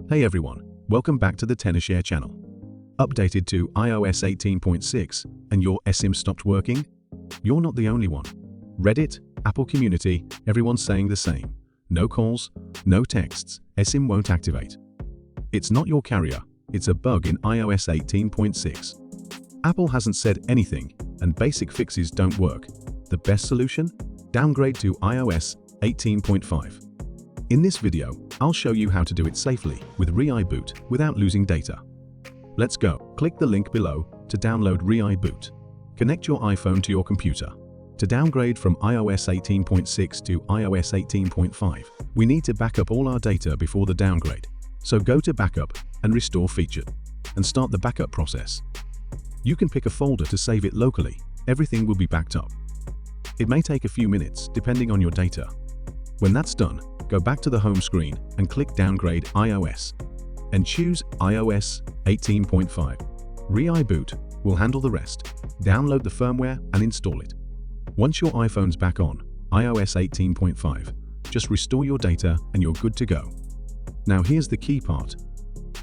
Hey everyone, welcome back to the tenorshare channel. Updated to iOS 18.6 and your eSIM stopped working? You're not the only one. Reddit, Apple community, everyone's saying the same. No calls, no texts, eSIM won't activate. It's not your carrier, it's a bug in iOS 18.6. Apple hasn't said anything, and basic fixes don't work. The best solution? Downgrade to iOS 18.5. In this video, I'll show you how to do it safely with ReiBoot without losing data. Let's go. Click the link below to download ReiBoot. Connect your iPhone to your computer. To downgrade from iOS 18.6 to iOS 18.5, we need to back up all our data before the downgrade. So go to Backup and Restore feature, and start the backup process. You can pick a folder to save it locally. Everything will be backed up. It may take a few minutes depending on your data. When that's done, go back to the home screen and click Downgrade iOS and choose iOS 18.5. ReiBoot will handle the rest. Download the firmware and install it. Once your iPhone's back on iOS 18.5, just restore your data and you're good to go. Now here's the key part.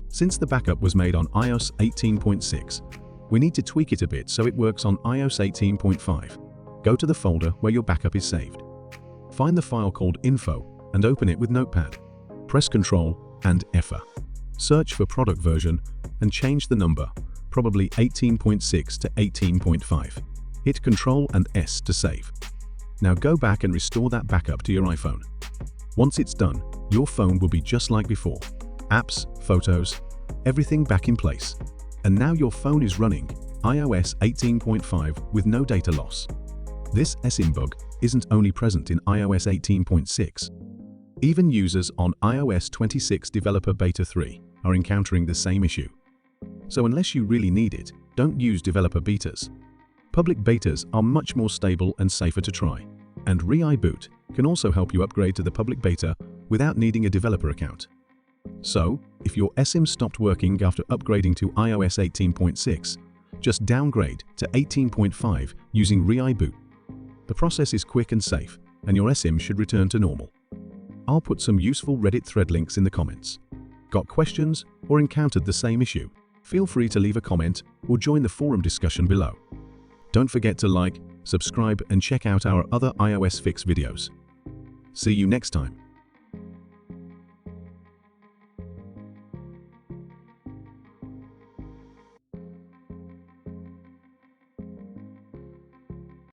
Since the backup was made on iOS 18.6, we need to tweak it a bit so it works on iOS 18.5. Go to the folder where your backup is saved. Find the file called Info and open it with Notepad. Press Ctrl and F. Search for product version and change the number, probably 18.6 to 18.5. Hit Ctrl and S to save. Now go back and restore that backup to your iPhone. Once it's done, your phone will be just like before. Apps, photos, everything back in place. And now your phone is running iOS 18.5 with no data loss. This eSIM bug isn't only present in iOS 18.6. Even users on iOS 26 Developer Beta 3 are encountering the same issue. So unless you really need it, don't use developer betas. Public betas are much more stable and safer to try. And ReiBoot can also help you upgrade to the public beta without needing a developer account. So, if your eSIM stopped working after upgrading to iOS 18.6, just downgrade to 18.5 using ReiBoot. The process is quick and safe, and your eSIM should return to normal. I'll put some useful Reddit thread links in the comments. Got questions or encountered the same issue? Feel free to leave a comment or join the forum discussion below. Don't forget to like, subscribe, and check out our other iOS fix videos. See you next time.